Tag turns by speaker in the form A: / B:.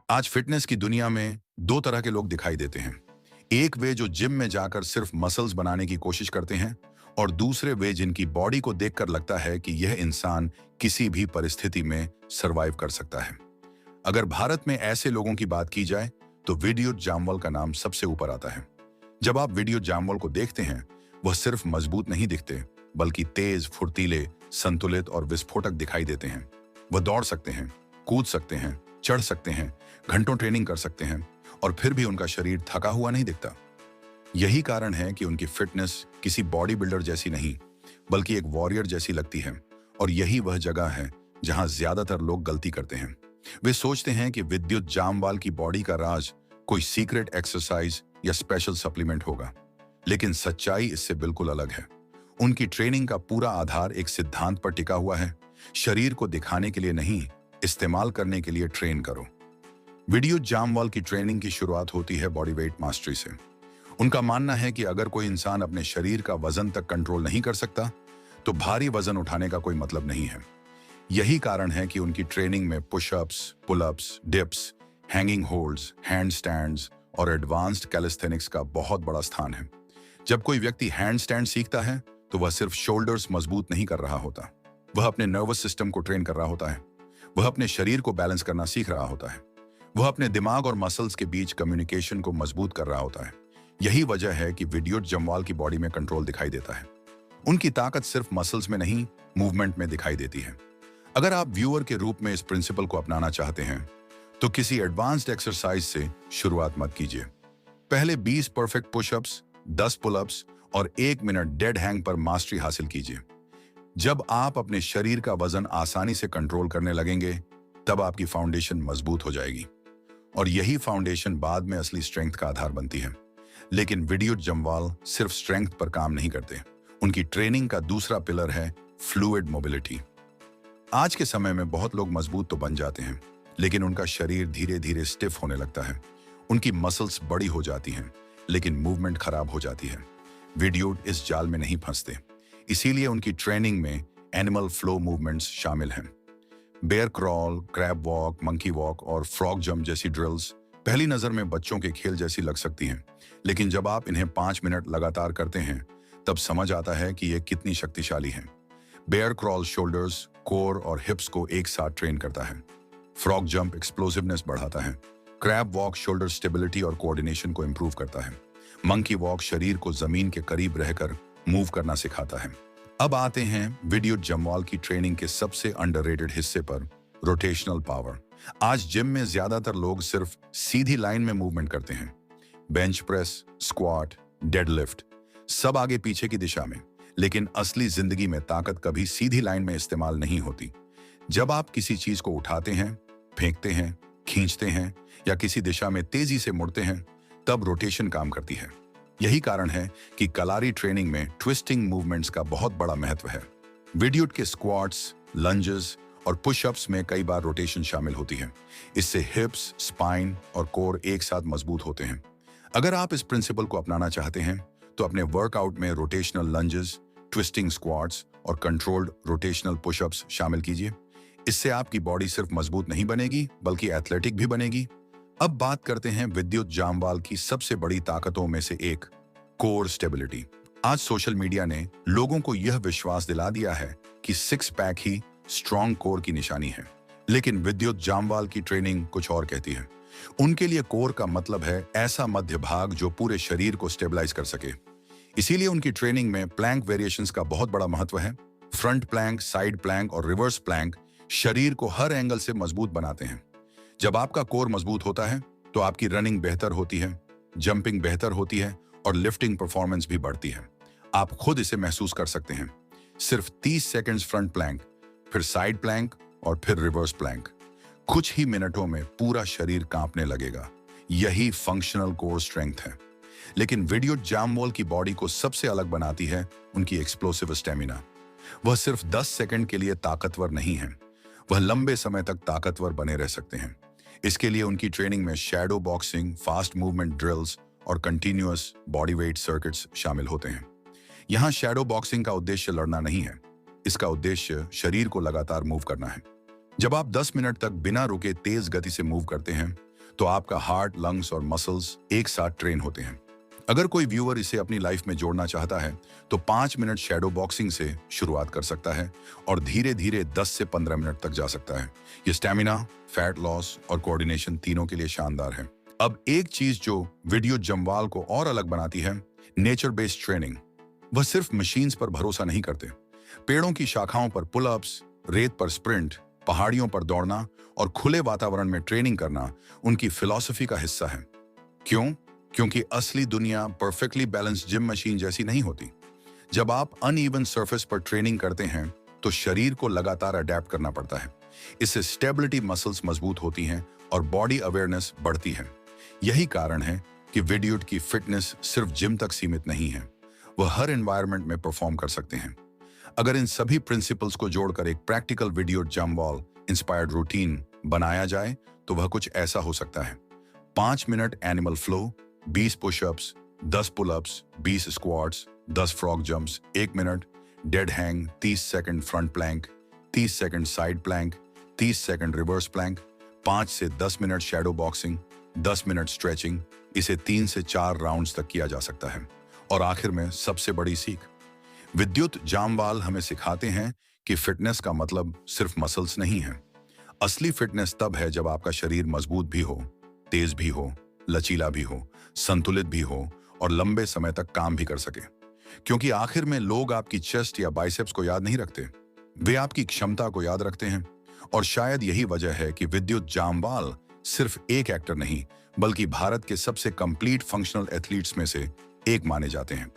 A: आज फिटनेस की दुनिया में दो तरह के लोग दिखाई देते हैं। एक वे जो जिम में जाकर सिर्फ मसल्स बनाने की कोशिश करते हैं और दूसरे वे जिनकी बॉडी को देखकर लगता है कि यह इंसान किसी भी परिस्थिति में सरवाइव कर सकता है। अगर भारत में ऐसे लोगों की बात की जाए तो विद्युत जामवाल का नाम सबसे ऊपर आता है। जब आप विद्युत जामवाल को देखते हैं, वह सिर्फ मजबूत नहीं दिखते, बल्कि तेज, फुर्तीले, संतुलित और विस्फोटक दिखाई देते हैं। वह दौड़ सकते हैं, कूद सकते हैं, चढ़ सकते हैं, घंटों ट्रेनिंग कर सकते हैं और फिर भी उनका शरीर थका हुआ नहीं दिखता। यही कारण है कि उनकी फिटनेस किसी बॉडी बिल्डर जैसी नहीं, बल्कि एक वॉरियर जैसी लगती है। और यही वह जगह है जहां ज्यादातर लोग गलती करते हैं। वे सोचते हैं कि विद्युत जामवाल की बॉडी का राज कोई सीक्रेट एक्सरसाइज या स्पेशल सप्लीमेंट होगा, लेकिन सच्चाई इससे बिल्कुल अलग है। उनकी ट्रेनिंग का पूरा आधार एक सिद्धांत पर टिका हुआ है: शरीर को दिखाने के लिए नहीं, इस्तेमाल करने के लिए ट्रेन करो। विद्युत जामवाल की ट्रेनिंग की शुरुआत होती है बॉडी वेट मास्टरी से। उनका मानना है कि अगर कोई इंसान अपने शरीर का वजन तक कंट्रोल नहीं कर सकता, तो भारी वजन उठाने का कोई मतलब नहीं है। यही कारण है कि उनकी ट्रेनिंग में pushups, pullups, dips, hanging holds, hand stands और एडवांस्ड कैलिस्थेनिक्स का बहुत बड़ा स्थान है। जब कोई व्यक्ति हैंड स्टैंड सीखता है, तो वह सिर्फ शोल्डर्स मजबूत नहीं कर रहा होता, वह अपने नर्वस सिस्टम को ट्रेन कर रहा होता है। वह अपने शरीर को बैलेंस करना सीख रहा होता है। वह अपने दिमाग और मसल्स के बीच कम्युनिकेशन को मजबूत कर रहा होता है। यही वजह है कि विद्युत जामवाल की बॉडी में कंट्रोल दिखाई देता है। उनकी ताकत सिर्फ मसल्स में नहीं, मूवमेंट में दिखाई देती है। अगर आप व्यूअर के रूप में इस प्रिंसिपल को अपनाना चाहते हैं, तो किसी एडवांस्ड एक्सरसाइज से शुरुआत मत कीजिए। पहले 20 परफेक्ट पुशअप्स, 10 पुलअप्स और 1 मिनट डेड हैंग पर मास्टरी हासिल कीजिए। जब आप अपने शरीर का वजन आसानी से कंट्रोल करने लगेंगे, तब आपकी फाउंडेशन मजबूत हो जाएगी और यही फाउंडेशन बाद में असली स्ट्रेंथ का आधार बनती है। लेकिन विद्युत जामवाल सिर्फ स्ट्रेंथ पर काम नहीं करते। उनकी ट्रेनिंग का दूसरा पिलर है फ्लूइड मोबिलिटी। आज के समय में बहुत लोग मजबूत तो बन जाते हैं, लेकिन उनका शरीर धीरे धीरे स्टिफ होने लगता है। उनकी मसल्स बड़ी हो जाती हैं, लेकिन मूवमेंट खराब हो जाती है। विद्युत इस जाल में नहीं फंसते, इसीलिए उनकी ट्रेनिंग में एनिमल फ्लो मूवमेंट्स शामिल हैं। Bear crawl, crab walk, monkey walk और फ्रॉग जंप जैसी ड्रिल्स पहली नजर में बच्चों के खेल जैसी लग सकती हैं, लेकिन जब आप इन्हें 5 मिनट लगातार करते हैं, तब समझ आता है कि ये कितनी शक्तिशाली हैं। बेयर क्रॉल शोल्डर्स, कोर और हिप्स को एक साथ ट्रेन करता है। फ्रॉग जंप एक्सप्लोसिवनेस बढ़ाता है। क्रैब वॉक शोल्डर स्टेबिलिटी और कोऑर्डिनेशन को इंप्रूव करता है। मंकी वॉक शरीर को जमीन के करीब रहकर मूव करना सिखाता है। अब आते हैं विद्युत जामवाल की ट्रेनिंग के सबसे अंडररेटेड हिस्से पर, रोटेशनल पावर। आज जिम में ज्यादातर लोग सिर्फ सीधी लाइन में मूवमेंट करते हैं। बेंच प्रेस, स्क्वाट, डेडलिफ्ट, सब आगे पीछे की दिशा में, लेकिन असली जिंदगी में ताकत कभी सीधी लाइन में इस्तेमाल नहीं होती। जब आप किसी चीज को उठाते हैं, फेंकते हैं, खींचते हैं या किसी दिशा में तेजी से मुड़ते हैं, तब रोटेशन काम करती है। यही कारण है कि कलारी ट्रेनिंग में ट्विस्टिंग मूवमेंट्स का बहुत बड़ा महत्व है। विद्युत के स्क्वाट्स, लंजेस और पुशअप्स में कई बार रोटेशन शामिल होती है। इससे हिप्स, स्पाइन और कोर एक साथ मजबूत होते हैं। अगर आप इस प्रिंसिपल को अपनाना चाहते हैं, तो अपने वर्कआउट में रोटेशनल लंजेस, ट्विस्टिंग स्क्वाट्स और कंट्रोल्ड रोटेशनल पुशअप्स शामिल कीजिए। इससे आपकी बॉडी सिर्फ मजबूत नहीं बनेगी, बल्कि एथलेटिक भी बनेगी। अब बात करते हैं विद्युत जामवाल की सबसे बड़ी ताकतों में से एक, कोर स्टेबिलिटी। आज सोशल मीडिया ने लोगों को यह विश्वास दिला दिया है कि 6 पैक ही स्ट्रॉन्ग कोर की निशानी है, लेकिन विद्युत जामवाल की ट्रेनिंग कुछ और कहती है। उनके लिए कोर का मतलब है ऐसा मध्य भाग जो पूरे शरीर को स्टेबलाइज कर सके। इसीलिए उनकी ट्रेनिंग में प्लैंक वेरिएशंस का बहुत बड़ा महत्व है। फ्रंट प्लैंक, साइड प्लैंक और रिवर्स प्लैंक शरीर को हर एंगल से मजबूत बनाते हैं। जब आपका कोर मजबूत होता है, तो आपकी रनिंग बेहतर होती है, जंपिंग बेहतर होती है और लिफ्टिंग परफॉर्मेंस भी बढ़ती है। आप खुद इसे महसूस कर सकते हैं। सिर्फ 30 सेकंड्स फ्रंट प्लैंक, फिर साइड प्लैंक और फिर रिवर्स प्लैंक। कुछ ही मिनटों में पूरा शरीर कांपने लगेगा। यही फंक्शनल कोर स्ट्रेंथ है। लेकिन विद्युत जामवाल की बॉडी को सबसे अलग बनाती है उनकी एक्सप्लोसिव स्टेमिना। वह सिर्फ 10 सेकंड के लिए ताकतवर नहीं है, वह लंबे समय तक ताकतवर बने रह सकते हैं। इसके लिए उनकी ट्रेनिंग में shadow boxing, fast movement drills और कंटिन्यूअस बॉडी वेट सर्किट्स शामिल होते हैं। यहाँ शैडो बॉक्सिंग का उद्देश्य लड़ना नहीं है, इसका उद्देश्य शरीर को लगातार मूव करना है। जब आप 10 मिनट तक बिना रुके तेज गति से मूव करते हैं, तो आपका हार्ट, लंग्स और मसल्स एक साथ ट्रेन होते हैं। अगर कोई व्यूअर इसे अपनी लाइफ में जोड़ना चाहता है तो 5 मिनट शैडो बॉक्सिंग से शुरुआत कर सकता है और धीरे धीरे 10 से 15 मिनट तक जा सकता है। ये स्टैमिना, फैट लॉस और कोऑर्डिनेशन तीनों के लिए शानदार है। अब एक चीज जो वीडियो जम्वाल को और अलग बनाती है, नेचर बेस्ड ट्रेनिंग। वह सिर्फ मशीन्स पर भरोसा नहीं करते। पेड़ों की शाखाओं पर पुलअप्स, रेत पर स्प्रिंट, पहाड़ियों पर दौड़ना और खुले वातावरण में ट्रेनिंग करना उनकी फिलॉसफी का हिस्सा है। क्यों? क्योंकि असली दुनिया परफेक्टली बैलेंस्ड जिम मशीन जैसी नहीं होती। जब आप अनइवन सरफेस पर ट्रेनिंग करते हैं तो शरीर को लगातार अडेप्ट करना पड़ता है। इससे स्टेबिलिटी मसल्स मजबूत होती हैं और बॉडी अवेयरनेस बढ़ती है। यही कारण है कि वीडियोड की फिटनेस सिर्फ जिम तक सीमित नहीं है, वह हर एनवायरनमेंट में परफॉर्म कर सकते हैं। अगर इन सभी प्रिंसिपल्स को जोड़कर एक practical video Jamwal inspired routine बनाया जाए तो वह कुछ ऐसा हो सकता है। 5 minute animal flow, 20 pushups, 10 pullups, 20 squats, 10 frog jumps, 1 minute dead hang, 30 second front plank, 30 second side plank, 30 second reverse plank, 5 से 10 minute shadow boxing, 10 minute stretching. इसे 3 से 4 राउंड्स तक किया जा सकता है। और आखिर में सबसे बड़ी सीख, विद्युत जामवाल हमें सिखाते हैं कि फिटनेस का मतलब सिर्फ मसल्स नहीं है। असली फिटनेस तब है जब आपका शरीर मजबूत भी हो, तेज भी हो, लचीला भी हो, संतुलित भी हो और लंबे समय तक काम भी कर सके। क्योंकि आखिर में लोग आपकी चेस्ट या बाइसेप्स को याद नहीं रखते, वे आपकी क्षमता को याद रखते हैं। और शायद यही वजह है कि विद्युत जामवाल सिर्फ एक एक्टर नहीं, बल्कि भारत के सबसे कंप्लीट फंक्शनल एथलीट्स में से एक माने जाते हैं।